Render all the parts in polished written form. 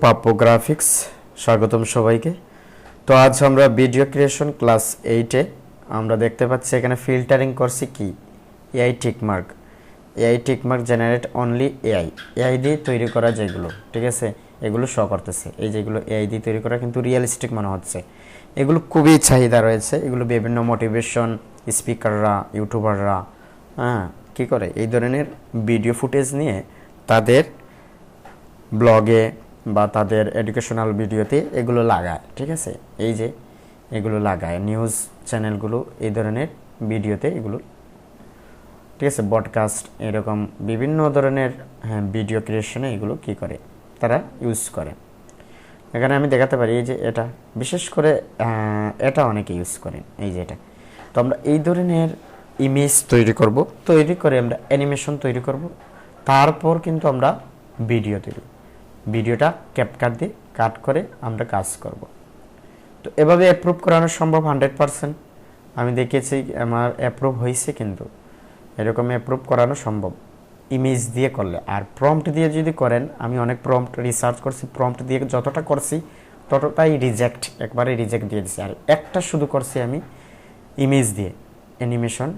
পাপ্পো graphics, স্বাগতম সবাইকে। তো আজ আমরা ভিডিও ক্রিয়েশন ক্লাস 8-এ আমরা দেখতে পাচ্ছি এখানে ফিল্টারিং করছি কি AI tick mark. AI tick mark generate only AI দিয়ে তৈরি করা যেগুলো, ঠিক আছে, এগুলো শো করতেছে। এই যেগুলো এআই দিয়ে তৈরি করা কিন্তু রিয়েলিস্টিক মনে হচ্ছে, এগুলো খুবই চাহিদা রয়েছে। এগুলো বিভিন্ন মোটিভেশন স্পিকাররা, ইউটিউবাররা কী করে এই ধরনের ভিডিও ফুটেজ নিয়ে তাদের ব্লগে বা তাদের এডুকেশনাল ভিডিওতে এগুলো লাগায়, ঠিক আছে। এই যে এগুলো লাগায় নিউজ চ্যানেলগুলো এই ধরনের ভিডিওতে এগুলো, ঠিক আছে, ব্রডকাস্ট এরকম বিভিন্ন ধরনের ভিডিও ক্রিয়েশনে এগুলো কি করে তারা ইউজ করে। এখানে আমি দেখাতে পারি এই যে এটা বিশেষ করে এটা অনেকে ইউজ করেন, এই যে এটা। তো আমরা এই ধরনের ইমেজ তৈরি করে আমরা অ্যানিমেশন তৈরি করব, তারপর কিন্তু আমরা ভিডিওটা ক্যাপকাট দিয়ে কাট করে আমরা কাজ করব। তো এভাবে অ্যাপ্রুভ করানো সম্ভব 100%। আমি দেখেছি আমার অ্যাপ্রুভ হয়েছে, কিন্তু এরকম অ্যাপ্রুভ করানো সম্ভব ইমেজ দিয়ে করলে। আর প্রম্পট দিয়ে যদি করেন, আমি অনেক প্রম্পট রিসার্চ করছি, প্রম্পট দিয়ে যতটা করছি ততটাই একবারে রিজেক্ট দিয়ে দিচ্ছি। আর একটা শুধু করছি আমি ইমেজ দিয়ে অ্যানিমেশন,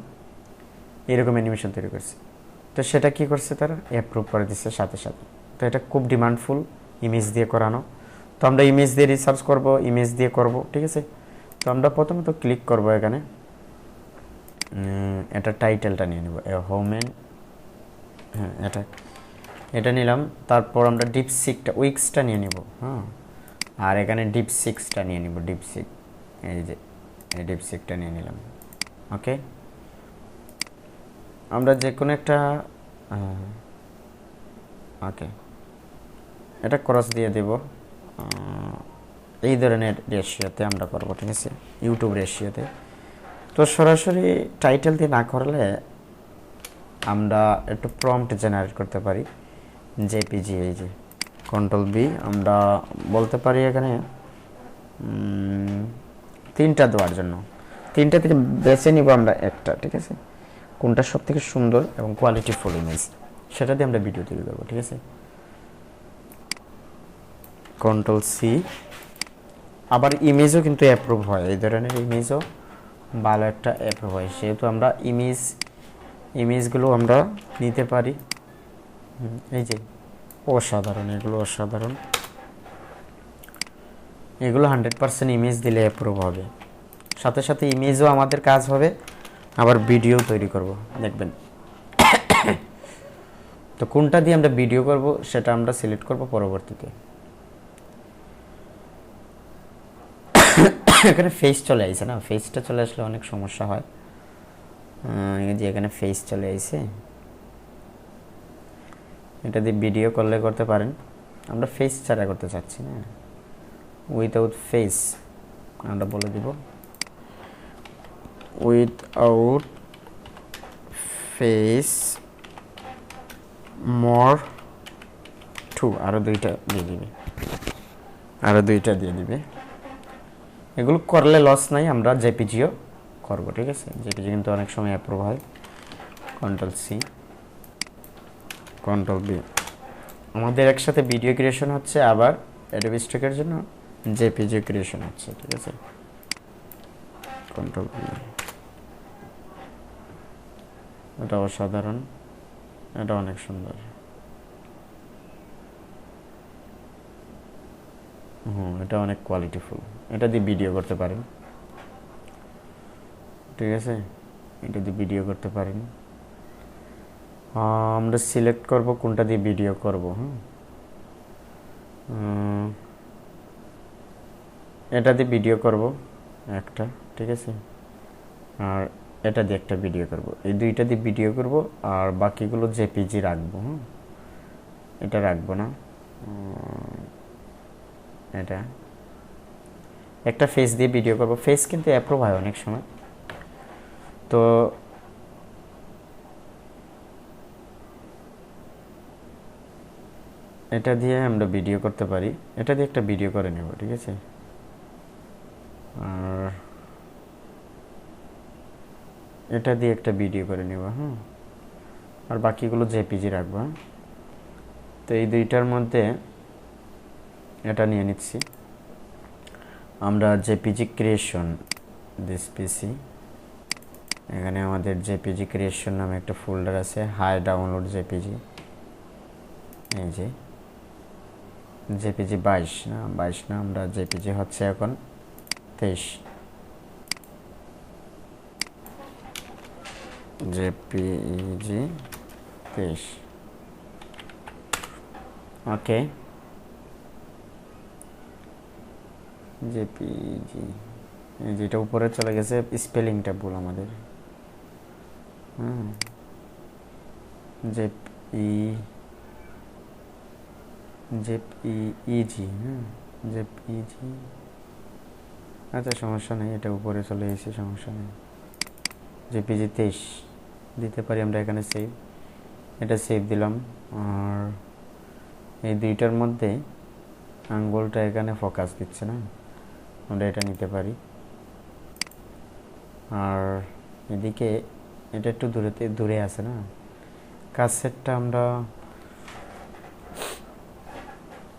এরকম অ্যানিমেশন তৈরি করছি। তো সেটা কি করছে, তারা অ্যাপ্রুভ করে দিচ্ছে সাথে সাথে। তো এটা খুব ডিমান্ডফুল ইমেজ দিয়ে করানো। তো আমরা ইমেজ দিয়ে রিসার্চ করব, ইমেজ দিয়ে করব, ঠিক আছে। তো আমরা প্রথমত ক্লিক করব এখানে, এটা টাইটেলটা নিয়ে নেব হোমেন, এটা নিলাম। তারপর আমরা ডিপসিকটা উইক্সটা নিয়ে নিব, আর এখানে ডিপসিক্সটা নিয়ে নিব, ডিপসিক, এই যে এই ডিপসিকটা নিয়ে নিলাম। ওকে, আমরা যে কোনো একটা ওকে, এটা ক্রস দিয়ে দেব এই ধরনের রেশিওতে আমরা করব, ঠিক আছে, ইউটিউব রেশিওতে। তো সরাসরি টাইটেল দিয়ে না করলে আমরা একটু প্রম্পট জেনারেট করতে পারি, জেপিজি, এই যে কন্ট্রোল-V, আমরা বলতে পারি এখানে 3টা দেওয়ার জন্য 3টা থেকে বেছে নিব আমরা একটা, ঠিক আছে, কোনটা সব থেকে সুন্দর এবং কোয়ালিটিফুল ইমেজ সেটা দিয়ে আমরা ভিডিও তৈরি করবো, ঠিক আছে। কন্ট্রোল-C। আবার ইমেজও কিন্তু অ্যাপ্রুভ হয়, এই ধরনের ইমেজও ভালো একটা অ্যাপ্রুভ হয়, সেহেতু আমরা ইমেজগুলো আমরা নিতে পারি। এই যে অসাধারণ, এগুলো অসাধারণ, এগুলো 100% ইমেজ দিলে অ্যাপ্রুভ হবে। সাথে সাথে ইমেজও আমাদের কাজ হবে, আবার ভিডিও তৈরি করব, দেখবেন। তো কোনটা দিয়ে আমরা ভিডিও করব সেটা আমরা সিলেক্ট করব পরবর্তীতে। এখানে ফেস চলে আইছে না, ফেসটা চলে আসলে অনেক সমস্যা হয়। এই যে এখানে ফেস চলে আইছে, এটা দিয়ে ভিডিও করলে করতে পারেন। আমরা ফেস ছাড়া করতে চাচ্ছি না, উইথআউট ফেস আমরা বলে দিব, উইথআউট ফেস মোর টু, আরও দুইটা দিয়ে দিবে। এগুলো করলে লস নাই, আমরা জেপিজিও করব, ঠিক আছে। জেপিজি কিন্তু অনেক সময় অ্যাপ্রুভ হয়। কন্ট্রোল-C, কন্ট্রোল-V, আমাদের একসাথে ভিডিও ক্রিয়েশন হচ্ছে, আবার অ্যাডোবি স্টকের জন্য জেপিজি ক্রিয়েশন হচ্ছে, ঠিক আছে। কন্ট্রোল-V, এটা অসাধারণ, এটা অনেক সুন্দর। এটা অনেক কোয়ালিটিফুল, এটা দিয়ে ভিডিও করতে পারেন, ঠিক আছে, এটা দিয়ে ভিডিও করতে পারেন। আমরা সিলেক্ট করব কোনটা দিয়ে ভিডিও করব। এটা দিয়ে ভিডিও করব একটা, ঠিক আছে, আর এটা দিয়ে একটা ভিডিও করব, এই দুইটা দিয়ে ভিডিও করব, আর বাকিগুলো জেপিজি রাখবো। এটা রাখবো না, এটা একটা ফেস দিয়ে ভিডিও করব। ফেস কিন্তু অ্যাপ্রুভ হয় অনেক সময়। তো এটা দিয়ে আমরা ভিডিও করতে পারি, এটা দিয়ে একটা ভিডিও করে নেব, ঠিক আছে। আর এটা দিয়ে একটা ভিডিও করে নেব, আর বাকিগুলো জেপিজি রাখবো। তো এই দুইটার মধ্যে এটা নিয়ে নিচ্ছি আমরা জেপিজি ক্রিয়েশন দিস পিসি। এখানে আমাদের জেপিজি ক্রিয়েশন নামে একটা ফোল্ডার আছে, হাই ডাউনলোড জেপিজি। এই যে জেপিজি 22 না, আমরা জেপিজি হচ্ছে এখন 23, জেপিজি 23। ওকে, জেপিজি যেটা উপরে চলে গেছে, স্পেলিংটা ভুল আমাদের। JPG JPG. আচ্ছা সমস্যা নেই, এটা উপরে চলে এসেছে, সমস্যা নেই। জেপিজি 23 দিতে পারি আমরা এখানে, সেভ। এটা সেভ দিলাম। আর এই দুইটার মধ্যে আঙ্গুলটা এখানে ফোকাস দিচ্ছে না, আমরা এটা নিতে পারি। আর এদিকে এটা একটু দূরে আছে না, কাছেরটা আমরা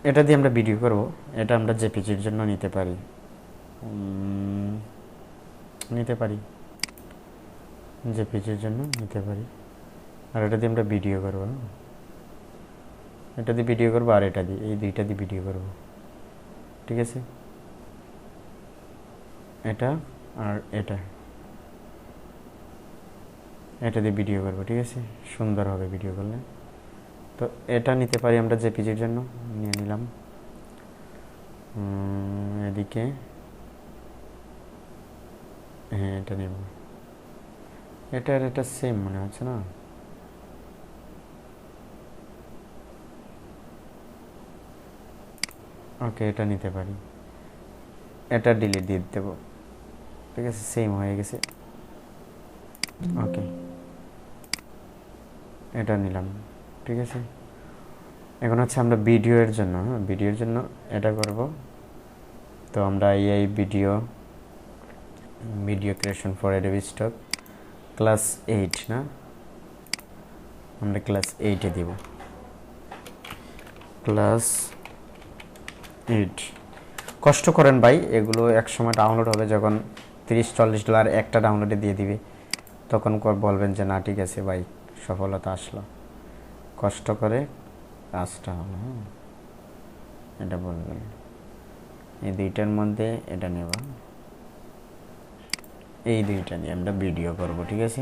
এটা দিয়ে আমরা ভিডিও করব। এটা আমরা জেপিজির জন্য নিতে পারি, জেপিজির জন্য নিতে পারি। আর এটা দিয়ে আমরা ভিডিও করব, এটা দিয়ে ভিডিও করবো, আর এটা দিয়ে, এই দুইটা দিয়ে ভিডিও করব, ঠিক আছে। এটা আর এটা দিয়ে ভিডিও করব, ঠিক আছে, সুন্দর হবে ভিডিও করলে। তো এটা নিতে পারি আমরা জেপিজির জন্য, নিয়ে নিলাম। এদিকে হ্যাঁ এটা নেব, এটা সেম মনে হচ্ছে না। ওকে, এটা নিতে পারি, এটা ডিলিট দিয়ে দেবো, ঠিক আছে, সেম হয়ে গেছে। ওকে, এটা নিলাম, ঠিক আছে। এখন হচ্ছে আমরা ভিডিওর জন্য, ভিডিওর জন্য এটা করব। তো আমরা এই video creation for Adobe stock class 8 না, আমরা ক্লাস 8-এ দিব, ক্লাস 8। কষ্ট করেন ভাই, এগুলো এক সময় ডাউনলোড হবে, যখন $30-40 একটা ডাউনলোডে দিয়ে দিবে, তখন বলবেন যে না ঠিক আছে ভাই, সফলতা আসলো, কষ্ট করে কাজটা হলো। এটা বলবেন। এই দুইটার মধ্যে এটা নেব, এই দুইটা দিয়ে আমরা ভিডিও করব, ঠিক আছে।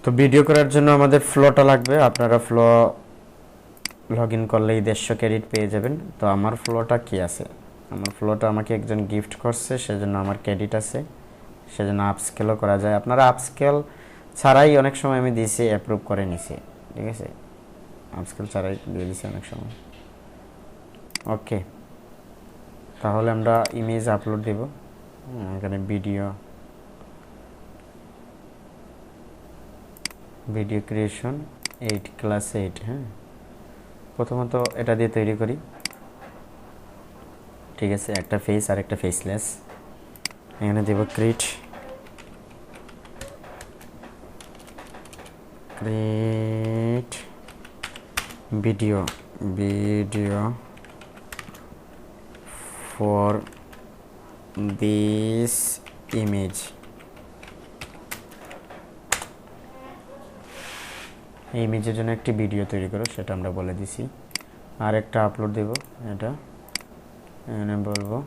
তো ভিডিও করার জন্য আমাদের ফ্লোটা লাগবে। আপনারা ফ্লো লগ ইন করলেই 150 ক্রেডিট পেয়ে যাবেন। তো আমার ফ্লোটা কি আছে, আমার ফ্লোটা আমাকে একজন গিফট করছে, সেজন্য আমার ক্রেডিট আছে, সেজন্য আপস্কেলও করা যায়। আপনারা আপস্কেল ছাড়াই অনেক সময় আমি দিয়েছি, অ্যাপ্রুভ করে নিছি, ঠিক আছে, আপস্কেল ছাড়াই দিয়ে দিছি অনেক সময়। ওকে, তাহলে আমরা ইমেজ আপলোড দেব। এখানে ভিডিও ক্রিয়েশন 8 ক্লাস 8। হ্যাঁ, প্রথমত এটা দিয়ে তৈরি করি, ঠিক আছে, একটা ফেস আর একটা ফেসলেস। এখানে দেব create video for this image. এই ইমেজের জন্য একটি ভিডিও তৈরি করো, সেটা আমরা বলে দিছি। আর একটা আপলোড দেব, এটা এখানে বলবো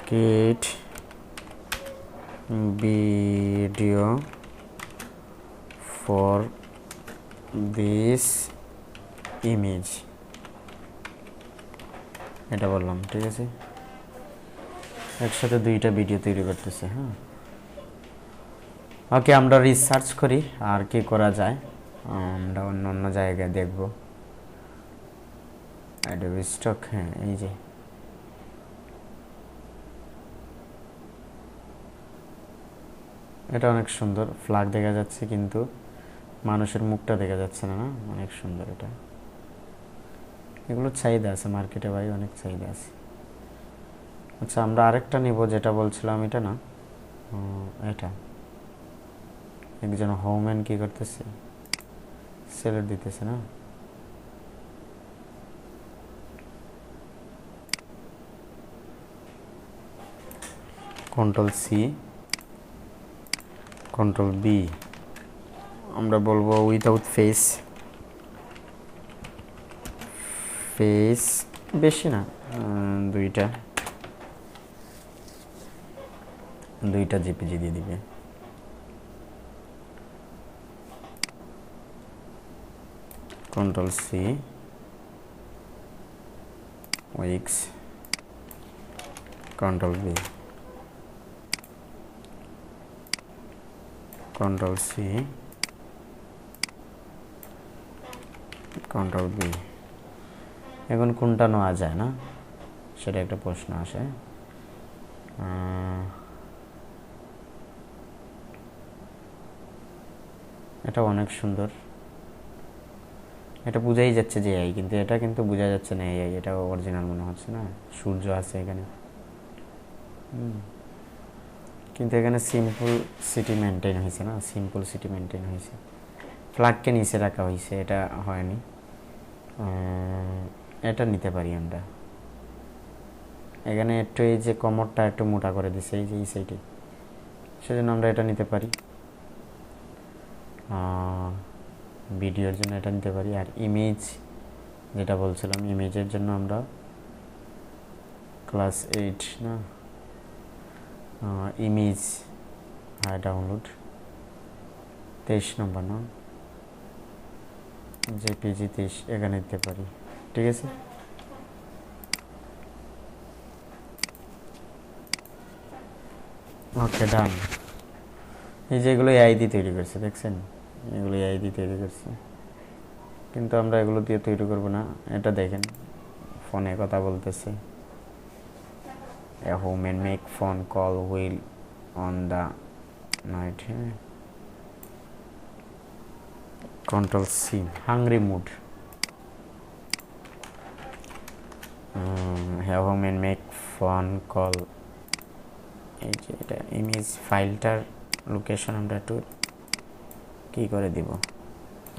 create video for this image, এটা বললাম, ঠিক আছে। একসাথে দুইটা ভিডিও তৈরি করতেছে। হ্যাঁ, ওকে, আমরা রিসার্চ করি আর কি করা যায়, আমরা অন্য জায়গায় দেখব। অ্যাডোবি স্টক, হ্যাঁ এই যে এটা অনেক সুন্দর, ফ্ল্যাগ দেখা যাচ্ছে কিন্তু মানুষের মুখটা দেখা যাচ্ছে না, না অনেক সুন্দর এটা। এগুলো চাহিদা আছে মার্কেটে ভাই, অনেক চাহিদা আছে। আচ্ছা, আমরা আরেকটা নিব, যেটা বলছিলাম এটা না, এটা একজন হোম্যান কি করতেছে, সিলেক্ট দিতেছে না। কন্ট্রোল সি, কন্ট্রোল বি, আমরা বলবো উইদাউট ফেস। ফেস বেশি না, দুইটা জেপিজি দিয়ে দিবে। কন্ট্রোল সি, উইক্স, control V, control C, control V. এখন কোনটা নেওয়া যায় না সেটা একটা প্রশ্ন আসে। এটা অনেক সুন্দর, এটা বোঝাই যাচ্ছে যে এআই, কিন্তু এটা কিন্তু বোঝা যাচ্ছে না এআই, এটা অরিজিনাল মনে হচ্ছে না। সূর্য আছে এখানে, কিন্তু এখানে সিম্পল সিটি মেনটেন হয়েছে না, সিম্পল সিটি মেনটেন হয়েছে। ফ্ল্যাগকে নিচে রাখা হয়েছে, এটা হয়নি। এটা নিতে পারি আমরা। এখানে একটু এই যে কমরটা একটু মোটা করে দিছে এই যে এই সাইডে, সেজন্য আমরা এটা নিতে পারি। ভিডিওর জন্য এটা নিতে পারি। আর ইমেজ যেটা বলছিলাম, ইমেজের জন্য আমরা ক্লাস 8 না, ইমেজ ডাউনলোড 23 নম্বর না, জেপিজি 23 এখানে নিতে পারি। ঠিক আছে, ওকে ডান। এই যেগুলো এআই দিয়ে তৈরি করছে, দেখছেন, এগুলো এআই দিয়ে তৈরি করছে, কিন্তু আমরা এগুলো দিয়ে তৈরি করব না। এটা দেখেন, ফোনে কথা বলতেছে, a woman make phone call while on the night. Control C, hungry mood. A woman make phone call. এই যে এটা ইমেজ ফাইলটার লোকেশন আমরা একটু কি করে দিব,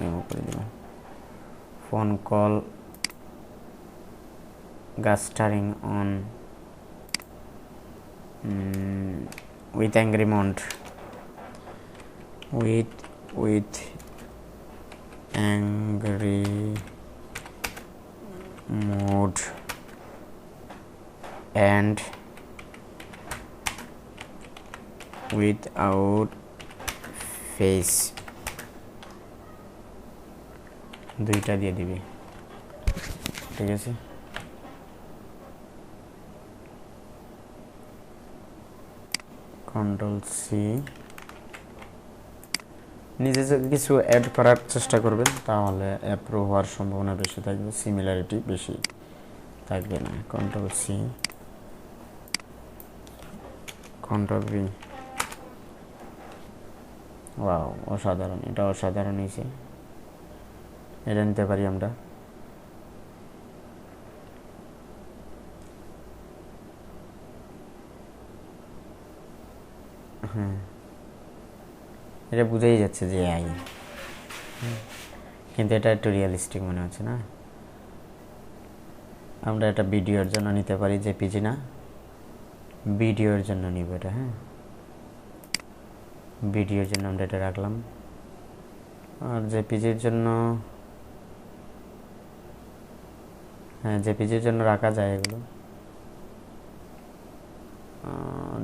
রিমুভ করে দিব। ফোন কল গাস্টারিং on with angry mood, with angry mood and without face, দুইটা দিয়ে দিবি। ঠিক আছে, কন্ট্রোল সি। নিজে যদি কিছু অ্যাড করার চেষ্টা করবেন তাহলে অ্যাপ্রুভ হওয়ার সম্ভাবনা বেশি থাকবে, সিমিলারিটি বেশি থাকবে না। Control C, control V. Wow, অসাধারণ, এটা অসাধারণ হয়েছে, এটা নিতে পারি আমরা। হ্যাঁ, এটা বুঝেই যাচ্ছে যে এআই, কিন্তু এটা একটু রিয়েলিস্টিক মনে হচ্ছে না। আমরা এটা ভিডিওর জন্য নিতে পারি, জেপিজি না, ভিডিওর জন্য নিব এটা। হ্যাঁ, ভিডিওর জন্য আমরা এটা রাখলাম। আর জেপিজির জন্য, হ্যাঁ জেপিজির জন্য রাখা যায় এগুলো।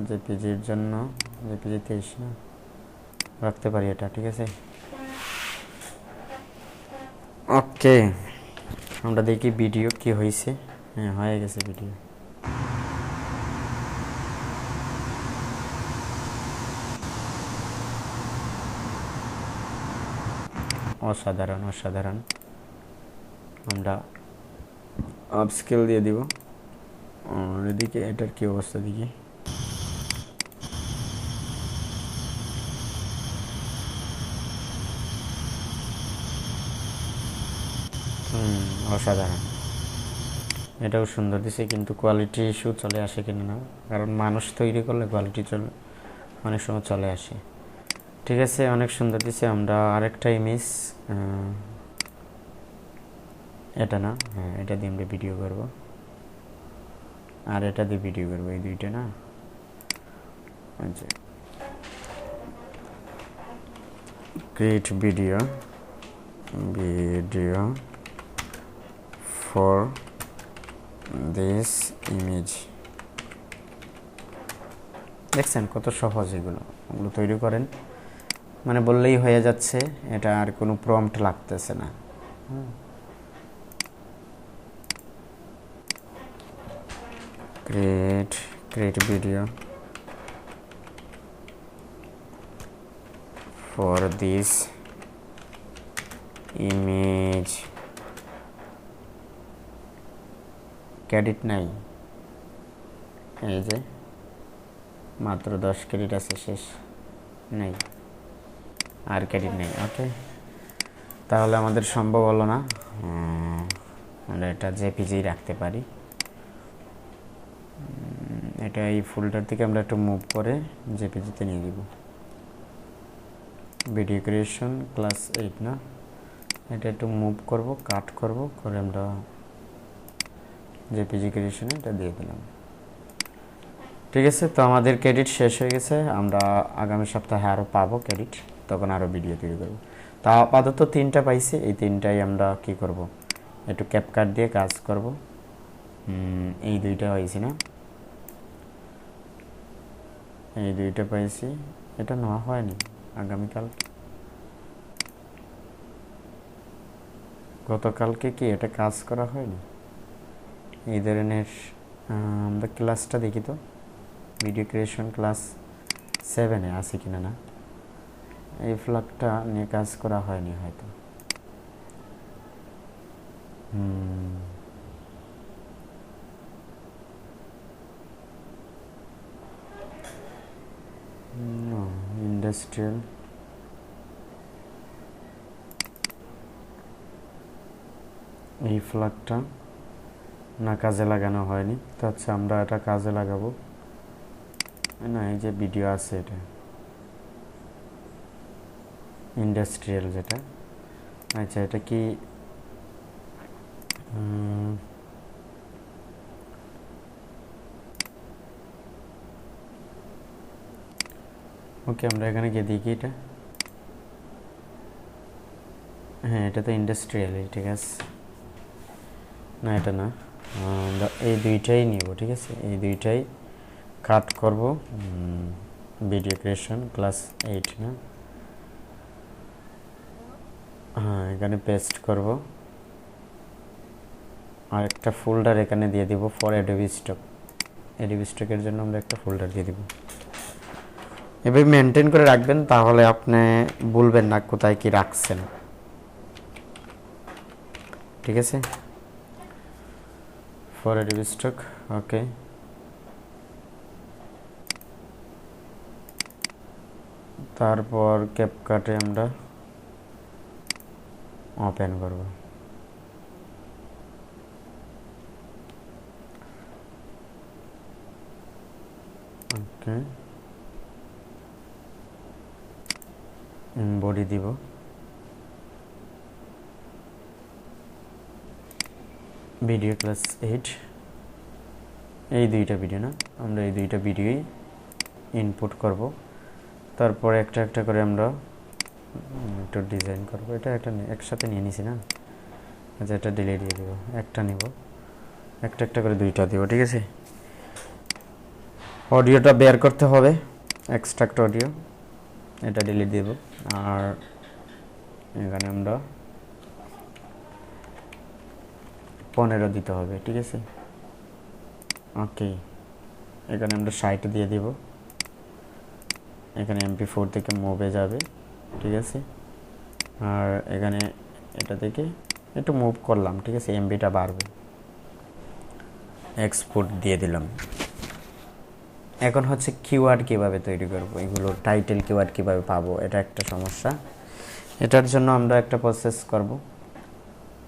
জেপিজির জন্য জেপিজি 23 না, রাখতে পারি এটা। ঠিক আছে, ওকে, আমরা দেখি ভিডিও কি হয়েছে। হ্যাঁ, হয়ে গেছে ভিডিও। অসাধারণ অসাধারণ। আমরা আপস্কেল দিয়ে দিব। আর এদিকে এটার কি অবস্থা দেখি। অসাধারণ, এটাও সুন্দর দিছে, কিন্তু কোয়ালিটি ইস্যু চলে আসে কিনা না, কারণ মানুষ তৈরি করলে কোয়ালিটি অনেক সময় চলে আসে। ঠিক আছে, অনেক সুন্দর দিছে। আমরা আরেকটা ইমেজ এটা না, হ্যাঁ এটা দিয়ে আমরা ভিডিও করব, আর এটা দিয়ে ভিডিও করব, এই দুইটা না। আচ্ছা, create video for this image. দেখছেন কত সহজ, ওগুলো তৈরি করেন, মানে বললেই হয়ে যাচ্ছে, এটা আর কোনো প্রম্পট লাগতেছে না। Create video for this image. Credit নাই, এই যে মাত্র 10 ক্রেডিট আছে, শেষ নেই, আর ক্রেডিট নেই। ওকে, তাহলে আমাদের সম্ভব হলো না, আমরা এটা জেপিজি রাখতে পারি। এটা এই ফোল্ডার থেকে আমরা একটু মুভ করে জেপিজিতে নিয়ে দিব। ভিডিও ক্রিয়েশন ক্লাস 8 না, এটা একটু মুভ করব, কাট করব, করে আমরা জেপিজি ক্রিয়েশনে এটা দিয়ে দিলাম। ঠিক আছে, তো আমাদের ক্রেডিট শেষ হয়ে গেছে, আমরা আগামী সপ্তাহে আরও পাবো ক্রেডিট, তখন আরও ভিডিও তৈরি করব। তা আপাতত 3টা পাইছি, এই 3টাই আমরা কি করব, একটু ক্যাপকাট দিয়ে কাজ করব। এই 2টা হয়েছি না, এই 2টা পাইছি, এটা নেওয়া হয়নি আগামীকাল, গতকালকে কি এটা কাজ করা হয়নি? এই ধরনের আমরা ক্লাসটা দেখি তো, ভিডিও ক্রিয়েশন ক্লাস 7-এ আছে কিনা না, এই ফ্ল্যাগটা নিয়ে কাজ করা হয়নি হয়তো। ইন্ডাস্ট্রিয়াল, এই ফ্ল্যাগটা না কাজে লাগানো হয়নি, তো আচ্ছা আমরা এটা কাজে লাগাবো না। এই যে ভিডিও আছে, এটা ইন্ডাস্ট্রিয়াল যেটা, আচ্ছা এটা কি ওকে, আমরা এখানে গিয়ে দেখি এটা, হ্যাঁ এটা তো ইন্ডাস্ট্রিয়ালই, ঠিক আছে না, এটা না, আমরা এই 2টাই নিব। ঠিক আছে, এই 2টাই কাট করব, ভিডিও ক্রিয়েশন ক্লাস 8 না, হ্যাঁ এখানে পেস্ট করব, আর একটা ফোল্ডার এখানে দিয়ে দিব ফর অ্যাডোবি স্টক। অ্যাডোবি স্টকের জন্য আমরা একটা ফোল্ডার দিয়ে দিব। এভাবে মেনটেন করে রাখবেন, তাহলে আপনি ভুলবেন না কোথায় কি রাখছেন। ঠিক আছে, ফর অ্যাডোবি স্টক, ওকে। তারপর ক্যাপকাটে আমরা ওপেন করব। ওকে, বডি দিব, ভিডিও ক্লাস 8, এই 2টা ভিডিও না, আমরা এই 2টা ভিডিওই ইনপুট করব। তারপরে একটা একটা করে আমরা একটু ডিজাইন করব। এটা একটা একসাথে নিয়ে নিছি না, আচ্ছা এটা ডিলিট দিয়ে দেব, একটা নিব, একটা একটা করে 2টা দিব। ঠিক আছে, অডিওটা বের করতে হবে, এক্সট্রাক্ট অডিও, এটা ডিলিট দেব। আর এখানে আমরা 15 দিতে হবে। ঠিক আছে, ওকে, এখানে আমরা 60 দিয়ে দিব, এখানে MP4 থেকে মুভে যাবে। ঠিক আছে, আর এখানে এটা থেকে একটু মুভ করলাম। ঠিক আছে, এমবিটা বাড়বে, এক্সপোর্ট দিয়ে দিলাম। এখন হচ্ছে কিওয়ার্ড কিভাবে তৈরি করব, এগুলো টাইটেল কিওয়ার্ড কিভাবে পাবো, এটা একটা সমস্যা। এটার জন্য আমরা একটা প্রসেস করব,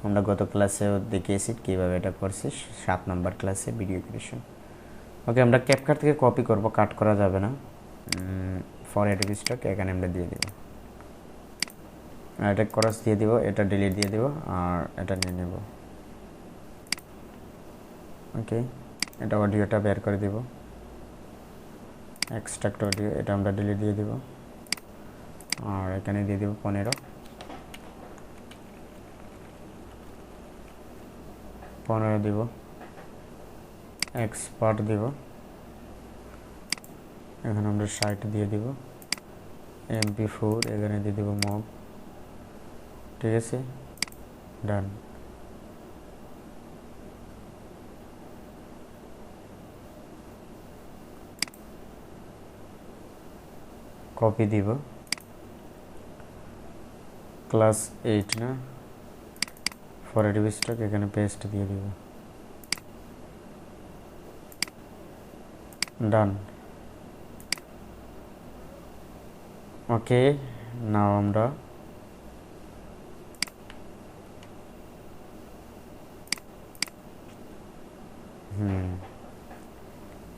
আমরা গত ক্লাসেও দেখিয়েছি কিভাবে এটা করছি, 7 নম্বর ক্লাসে ভিডিও ক্রিয়েশন। ওকে, আমরা ক্যাপকাট থেকে কপি করব, কাট করা যাবে না। ফর অ্যাডোবি স্টক এখানে আমরা দিয়ে দেব, আর এটা ক্রস দিয়ে দিব, এটা ডিলিট দিয়ে দিব, আর এটা নিয়ে নেব। ওকে, এটা অডিওটা বের করে দিব, এক্সট্রাক্ট অডিও, এটা আমরা ডিলিট দিয়ে দিব। আর এখানে দিয়ে দিব 15 দিব, এক্সপার্ট দিব, এখানে আমরা 60 দিয়ে দিব, MP4 এখানে দিয়ে দিব মগ, ঠিক আছে, ডান। কপি দিব, ক্লাস 8 না, ফর এডিবি স্টক, এখানে পেস্ট দিয়ে দিব, ডান। ওকে, নাও আমরা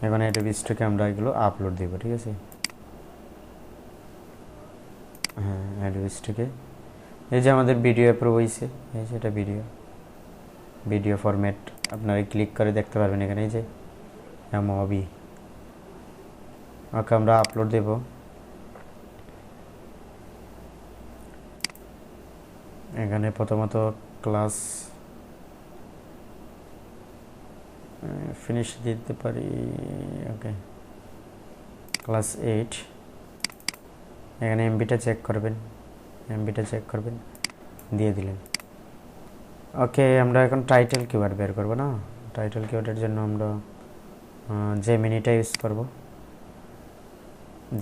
এখন এডিবি স্টকে আমরা এগুলো আপলোড দিব, ঠিক আছে। হ্যাঁ, এডিবি স্টকে এই যে আমাদের ভিডিও অ্যাপ্রুভ হয়েছে, এই যে এটা ভিডিও ফরম্যাট, আপনারা ক্লিক করে দেখতে পারবেন এখানে, এই যে এমওবি। ওকে, আমরা আপলোড দেব। এখানে প্রথমত ক্লাস ফিনিশ দিতে পারি, ওকে, ক্লাস 8, এখানে এমবিটা চেক করবেন, দিয়ে দিলেন। ওকে, আমরা এখন টাইটেল কিওয়ার্ড বের করব না, টাইটেল কিওয়ার্ডের জন্য আমরা জেমিনিটা ইউজ করব,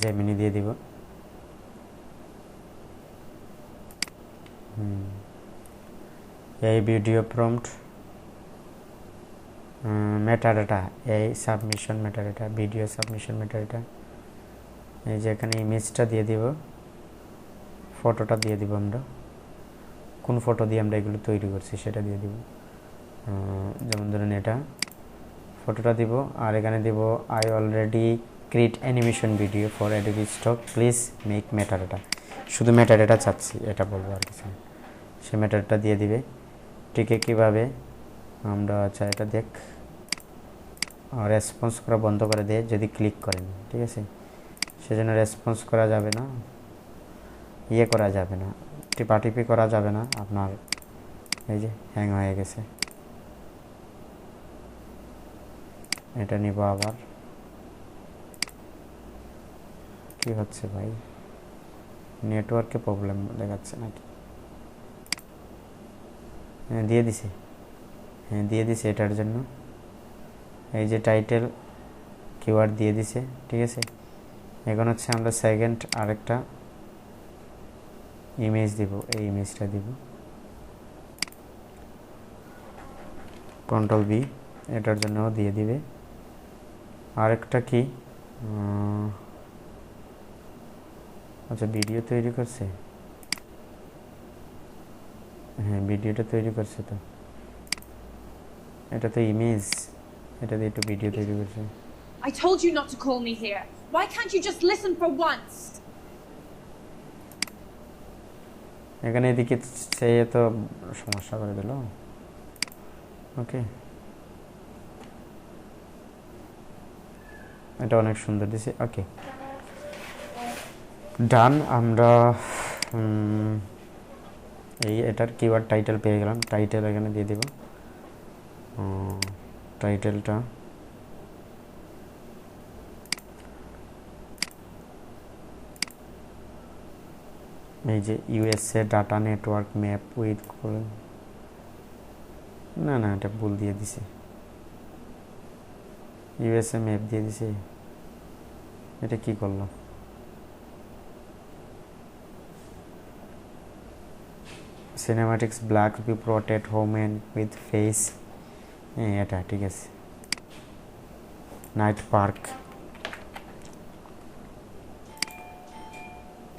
জেমিনি দিয়ে দিব। এই ভিডিও প্রম্পট, মেটাডাটা, এই submission metadata, video submission metadata, এই যে এখানে ইমেজটা দিয়ে দিব, ফটোটা দিয়ে দিব, আমরা কোন ফটো দিয়ে আমরা এগুলো তৈরি করছি সেটা দিয়ে দিব, যেমন ধরেন এটা ফটোটা দিব। আর এখানে দিব I already create animation video for Adobe stock, please make metadata, শুধু মেটাডাটা চাচ্ছি, এটা বলবো আর কিছু, সে মেটাডাটা দিয়ে দিবে। ঠিক কীভাবে আমরা, আচ্ছা এটা দেখ, রেসপন্স করা বন্ধ করে দিয়ে যদি ক্লিক করেন, ঠিক আছে, সেজন্য রেসপন্স করা যাবে না, করা যাবে না, টিপাটিপি করা যাবে না, আপনার এই যে হ্যাং হয়ে গেছে, এটা নিব আবার। কি হচ্ছে ভাই, নেটওয়ার্কে প্রবলেম দেখাচ্ছে নাকি? হ্যাঁ দিয়ে দিছে, এটার জন্য এই যে টাইটেল কিওয়ার্ড দিয়ে দিছে, ঠিক আছে। এখন হচ্ছে আমরা সেকেন্ড আরেকটা ইমেজ দিব, এই ইমেজটা দিব, কন্ট্রোল বি, এটার জন্য দিয়ে দিবে। আরেকটা কি, আচ্ছা ভিডিও তৈরি করছে, হ্যাঁ ভিডিওটা তৈরি করছে, তো এটা তো ইমেজ, এটা দিয়ে একটু ভিডিও তৈরি করছে। I told you not to call me here. Why can't you just listen for once? এখানে এদিকে সে তো সমস্যা করে দিল। ওকে, এটা অনেক সুন্দর দিছে। ওকে ডান। আমরা এটার কিওয়ার্ড টাইটেল পেয়ে গেলাম, টাইটেল এখানে দিয়ে দেব। টাইটেলটা এই যে USA data network map with, না এটা ভুল দিয়ে দিছে, ইউএসএ ম্যাপ দিয়ে দিছে, এটা কি করলাম? Cinematics black view protect home and with face, এটা ঠিক আছে। Night park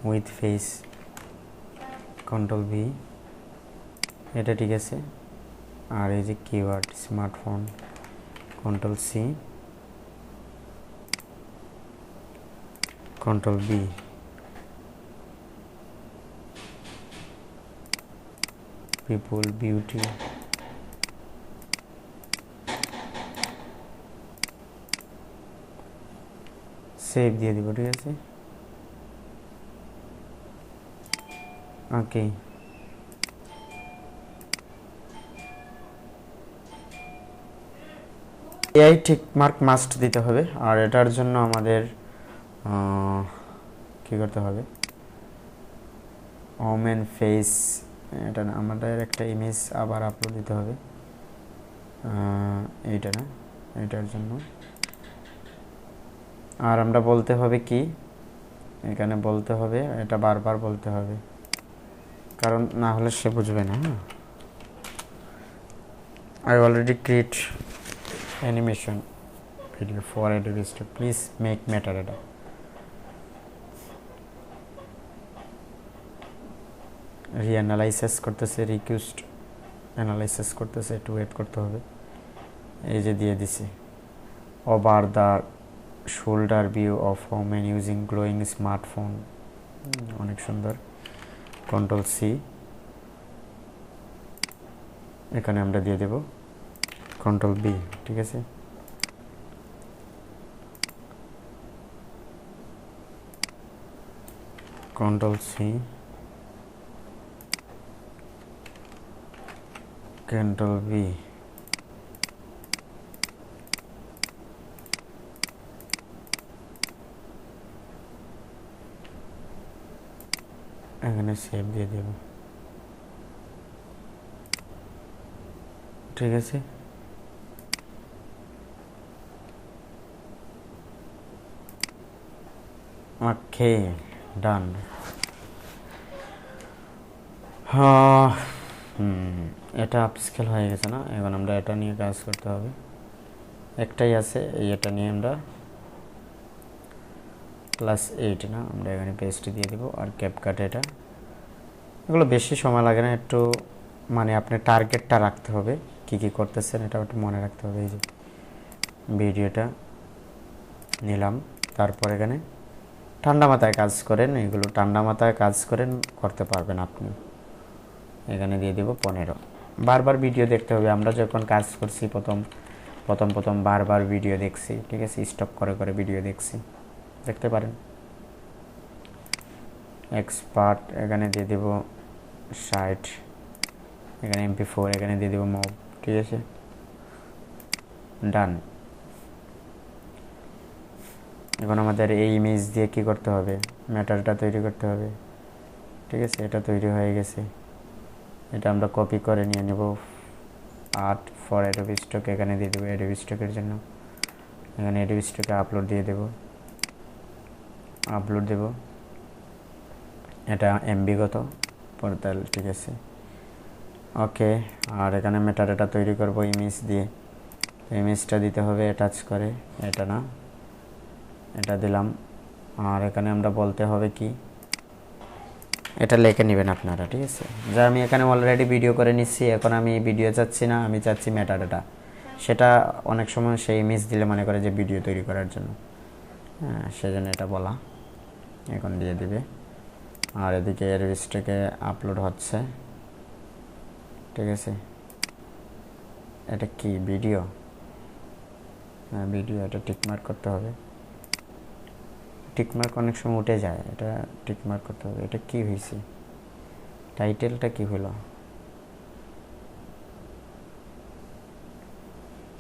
with face, control V, এটা ঠিক আছে। আর এই যে keyword smartphone, control C, control B, people beauty, save দিয়ে দিব, ঠিক আছে। Okay, AI tick mark must দিতে হবে। আর এটার জন্য আমাদের কি করতে হবে, ওমেন ফেস, এটা না, আমাদের একটা ইমেজ আবার আপলোড দিতে হবে, এইটা না, এটার জন্য। আর আমরা বলতে হবে কি, এখানে বলতে হবে, এটা বারবার বলতে হবে, কারণ না হলে সে বুঝবে না। I already create animation video for Adobe Stock. Please make metadata. রিঅ্যানালাইসিস করতেছে, রিকোয়েস্ট অ্যানালাইসিস করতেছে, একটু ওয়েট করতে হবে। এই যে দিয়ে দিছি, over the shoulder view of women using glowing smartphone, অনেক সুন্দর। কন্ট্রোল সি, এখানে আমরা দিয়ে দেব কন্ট্রোল বি, ঠিক আছে। কন্ট্রোল সি, কন্ট্রোল বি, এখানে সেভ দিয়ে দেব, ঠিক আছে। ওকে, ডান। এটা আপস্কেল হয়ে গেছে না, এখন আমরা এটা নিয়ে কাজ করতে হবে। একটাই আছে, এটা নিয়ে আমরা +8 না, আমরা এখানে পেস্ট দিয়ে দেব। আর ক্যাপকাট, এটা এগুলো বেশি সময় লাগে না, একটু মানে আপনি টার্গেটটা রাখতে হবে, কি কি করতেছেন এটা একটু মনে রাখতে হবে। এই যে ভিডিওটা নিলাম, তারপর এখানে ঠান্ডা মাথায় কাজ করেন, এগুলো ঠান্ডা মাথায় কাজ করেন, করতে পারবেন আপনি। এখানে দিয়ে দেব 15। বারবার ভিডিও দেখতে হবে, আমরা যখন কাজ করছি প্রথম বারবার ভিডিও দেখছি, ঠিক আছে, স্টপ করে করে ভিডিও দেখছি, দেখতে পারেন। এক্সপার্ট, এখানে দিয়ে দেব 60, এখানে MP4, এখানে দিয়ে দেব মব, ঠিক আছে, ডান। এখন আমাদের এই ইমেজ দিয়ে কি করতে হবে, ম্যাটারটা তৈরি করতে হবে, ঠিক আছে। এটা তৈরি হয়ে গেছে, এটা আমরা কপি করে নিয়ে নেব। আর্ট ফর অ্যাডোবি স্টক, এখানে দিয়ে দেবো অ্যাডোবি স্টকের জন্য, এখানে অ্যাডোবি স্টকে আপলোড দিয়ে দেব, আপলোড দেব। এটা MB-গত পোর্টাল, ঠিক আছে, ওকে। আর এখানে মেটাডাটা তৈরি করব ইমেজ দিয়ে, ইমেজটা দিতে হবে অ্যাটাচ করে, এটা না, এটা দিলাম। আর এখানে আমরা বলতে হবে কি, এটা লিখে নেবেন আপনারা, ঠিক আছে। যা আমি এখানে অলরেডি ভিডিও করে নিচ্ছি, এখন আমি ভিডিও চাচ্ছি না, আমি চাচ্ছি মেটাডাটা। সেটা অনেক সময় সেই ইমেজ দিলে মনে করে যে ভিডিও তৈরি করার জন্য, হ্যাঁ, সেজন্য এটা বলা। এখন দিয়ে দিবে। আর এদিকে রেজিস্ট্রিকে আপলোড হচ্ছে, ঠিক আছে। এটা কি ভিডিও, হ্যাঁ ভিডিও, এটা টিকমার্ক করতে হবে। টিকমার্ক অনেক সময় উঠে যায়, এটা টিকমার্ক করতে হবে। এটা কি হয়েছে, টাইটেলটা কি হলো,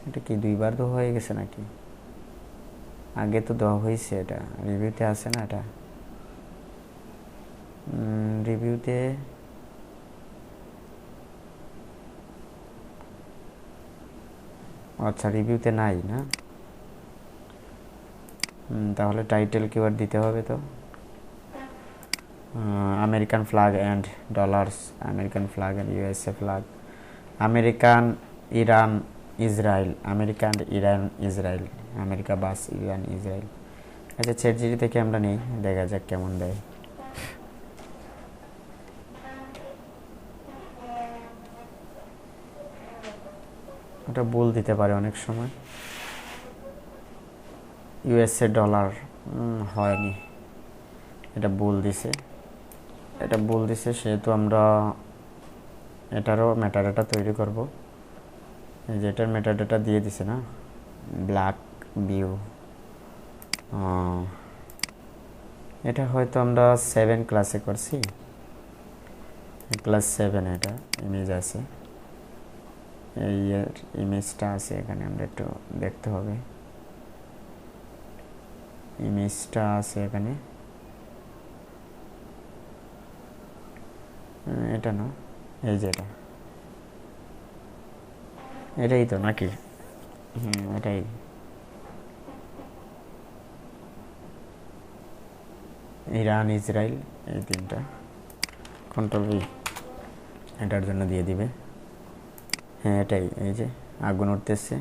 এটা কি দুইবার দেওয়া হয়ে গেছে নাকি? আগে তো দেওয়া হয়েছে, এটা রিভিউতে আছে না, এটা রিভিউতে আচ্ছা রিভিউতে নাই না, তাহলে টাইটেল কিওয়ার্ড দিতে হবে। তো American flag and dollars, American flag and USA flag, American Iran Israel, America and Iran Israel, America bus Iran Israel. আচ্ছা চ্যাটজিপিটি থেকে আমরা নিই, দেখা যাক কেমন দেয়। ওটা ভুল দিতে পারে অনেক সময়। USA ডলার হয়নি, এটা ভুল দিছে, এটা ভুল দিছে, সেহেতু আমরা এটারও মেটাডাটা তৈরি করব। এই যে এটার মেটাডাটা দিয়ে দিছে না, ব্ল্যাক ভিউ, এটা হয়তো আমরা 7 ক্লাসে করছি, ক্লাস 7 এটা ইমেজ আছে, এই ইমেজটা আছে এখানে, আমরা একটু দেখতে হবে। ইমেজটা আছে এখানে, এটা না, এই যে এটাই তো নাকি? এটাই। ইরান, ইসরায়েল, এই তিনটা। কন্ট্রোল ভি এটার জন্য দিয়ে দিবে। হ্যাঁ এটাই, এই যে আগুন উঠতেছে।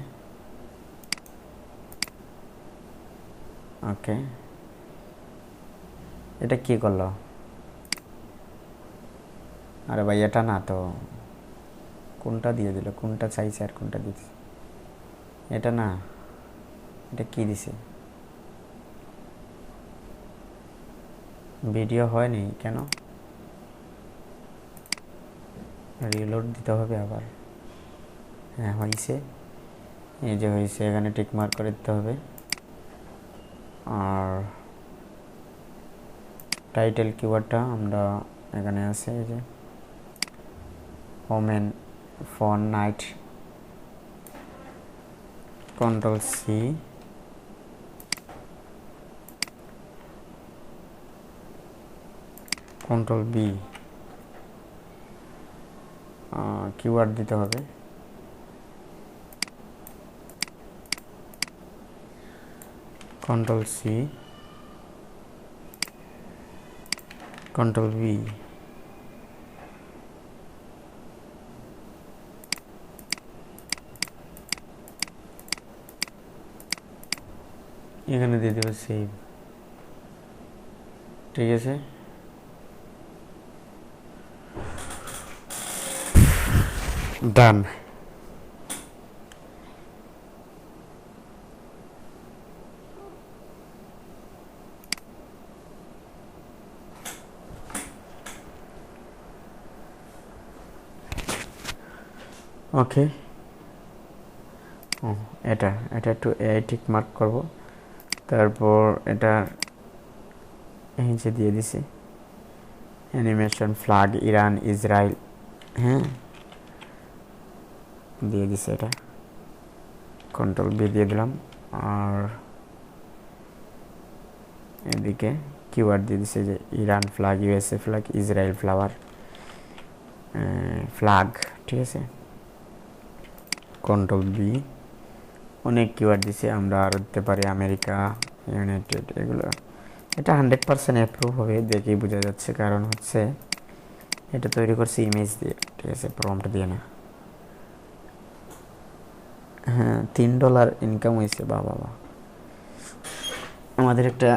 ওকে, এটা কি করলো? আরে ভাই এটা না তো, কোনটা দিয়ে দিল? কোনটা চাইছে আর কোনটা দিচ্ছে? এটা না, এটা কি দিছে? ভিডিও হয়নি কেন? রিলোড দিতে হবে আবার। হ্যাঁ হয়েছে, এই যে হয়েছে, এখানে টিক মার্ক করে দিতে হবে। আর টাইটেল কিওয়ার্ডটা আমরা এখানে আছে, এই যে women fun night, control C, control V, keyword দিতে হবে। কন্ট্রোল সি, কন্ট্রোল বি, এখানে দিয়ে দেবে সেভ। ঠিক আছে, ডান। ওকে, এটা একটু এআই টিক মার্ক করব। তারপর এটা এই যে দিয়ে দিছি অ্যানিমেশন ফ্ল্যাগ ইরান ইসরায়েল, হ্যাঁ দিয়ে দিছে, এটা কন্ট্রোল বি দিয়ে দিলাম। আর এদিকে কিওয়ার্ড দিয়ে দিছে যে Iran flag, USA flag, Israel flower flag. ঠিক আছে, কন্ট্রোল বি। অনেক কিওয়ার্ড দিছে, আমরা আর দিতে পারি আমেরিকা, ইউনাইটেড, এগুলো। এটা 100% অ্যাপ্রুভ হবে, দেখেই বোঝা যাচ্ছে, কারণ হচ্ছে এটা তৈরি করছি ইমেজ দিয়ে। ঠিক আছে, প্রম্পট দিয়ে না। হ্যাঁ $3 ইনকাম হয়েছে, বাবা। আমাদের একটা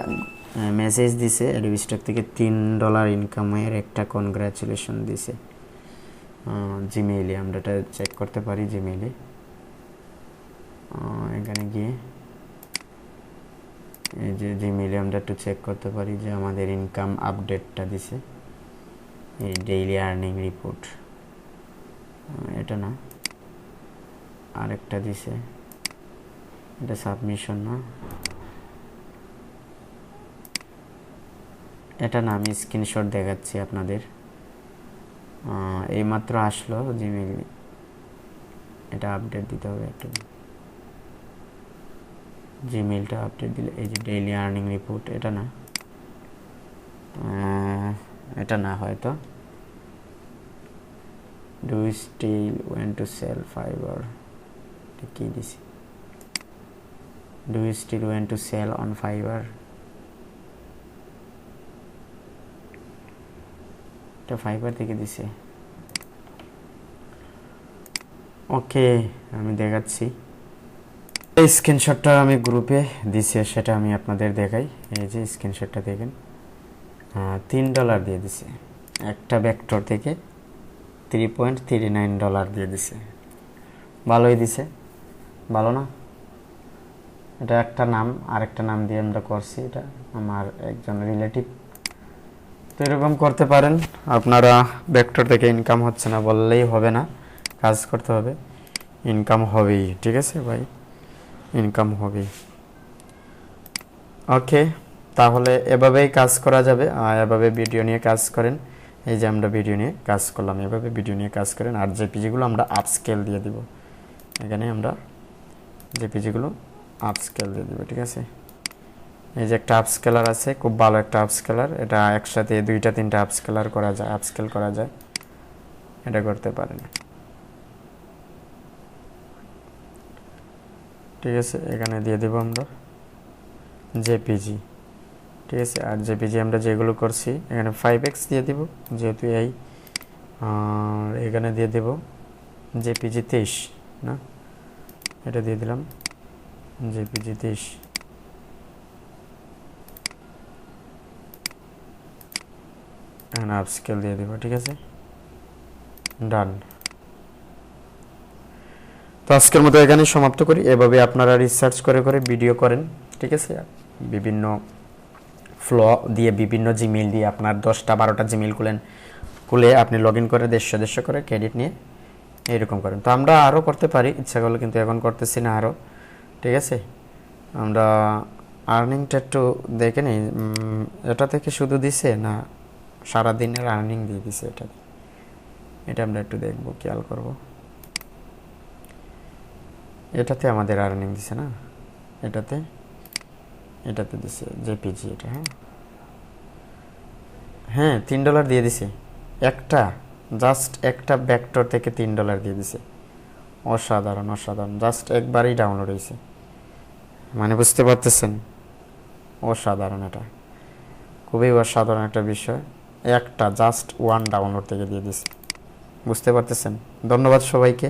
মেসেজ দিছে অ্যাডোবি স্টক থেকে, $3 ইনকামের একটা কনগ্রাচুলেশন দিছে জিমেইলে। আমরা এটা চেক করতে পারি জিমেইলে। এখানে গিয়ে এই যে জিমেইলে আমরা একটু চেক করতে পারি যে আমাদের ইনকাম আপডেটটা দিছে, এই ডেইলি আর্নিং রিপোর্ট। এটা না, আরেকটা দিছে, এটা সাবমিশন না, এটা না, আমি স্ক্রিনশট দেখাচ্ছি আপনাদের। এইমাত্র আসলো জিমেইল, এটা আপডেট দিতে হবে একটু। জিমেইলটা আপডেট দিলে এই যে ডেইলি আর্নিং রিপোর্ট, এটা না হয়তো। Do you still want to sell fibre, এটা কি দিছি? Do you still want to sell on fibre, এটা ফাইবার থেকে দিছে। ওকে, আমি দেখাচ্ছি। এই স্ক্রিনশটটা আমি গ্রুপে দিছি, সেটা আমি আপনাদের দেখাই। এই যে স্ক্রিনশটটা দেখেন, $3 দিয়ে দিছে একটা ভেক্টর থেকে, $3.39 দিয়ে দিছে। ভালোই দিছে, ভালো না? এটা একটা নাম, আরেকটা নাম দিয়ে আমরা করছি, এটা আমার একজন রিলেটিভ। তো এরকম করতে পারেন আপনারা। ভেক্টর থেকে ইনকাম হচ্ছে না বললেই হবে না, কাজ করতে হবে, ইনকাম হবেই। ঠিক আছে ভাই, ইনকাম হবেই। ওকে। তাহলে এভাবেই কাজ করা যাবে। এভাবে ভিডিও নিয়ে কাজ করেন। এই যে আমরা ভিডিও নিয়ে কাজ করলাম, এভাবে ভিডিও নিয়ে কাজ করেন। আর জেপিজিগুলো আমরা আপস্কেল দিয়ে দিব, এখানে আমরা জেপিজিগুলো আপস্কেল দিয়ে দিব, ঠিক আছে। এই যে একটা আপস্কেলার আছে, খুব ভালো একটা আপস্কেলার, এটা একসাথে 2টা 3টা আপস্কেলার করা যায়, আপস্কেল করা যায়, এটা করতে পারেন, ঠিক আছে। এখানে দিয়ে দেব আমরা জেপিজি, ঠিক আছে। আর জেপিজি আমরা যেগুলো করছি এখানে 5x দিয়ে দিব যেহেতু এই, আর এখানে দিয়ে দেব জেপিজি 23 না, এটা দিয়ে দিলাম জেপিজি 23, এখানে আপস্কেল দিয়ে দেব, ঠিক আছে, ডান। তো আজকের মতো এখানে সমাপ্ত করি। এভাবে আপনারা রিসার্চ করে করে ভিডিও করেন, ঠিক আছে। বিভিন্ন ফ্লো দিয়ে, বিভিন্ন জিমেইল দিয়ে আপনার 10টা 12টা জিমেইল খুলে আপনি লগ ইন করে দেড়শো করে ক্রেডিট নিয়ে এরকম করেন। তো আমরা আরও করতে পারি ইচ্ছা করলে, কিন্তু এখন করতেছি না আরও, ঠিক আছে। আমরা আর্নিংটা একটু দেখে নিই, এটা থেকে শুধু দিছে না সারাদিনের আর্নিং দিয়ে দিছে, এটা আমরা একটু দেখব, খেয়াল করব। এটাতে আমাদের আর্নিং দিছে না, এটাতে দিছে জেপিজি, এটা হ্যাঁ $3 দিয়ে দিছে, জাস্ট একটা ভেক্টর থেকে $3 দিয়ে দিছে। অসাধারণ, জাস্ট একবারই ডাউনলোড হয়েছে, মানে বুঝতে পারতেছেন, অসাধারণ, এটা খুবই অসাধারণ একটা বিষয়। জাস্ট 1 ডাউনলোড থেকে দিয়ে দিছে, বুঝতে পারতেছেন। ধন্যবাদ সবাইকে।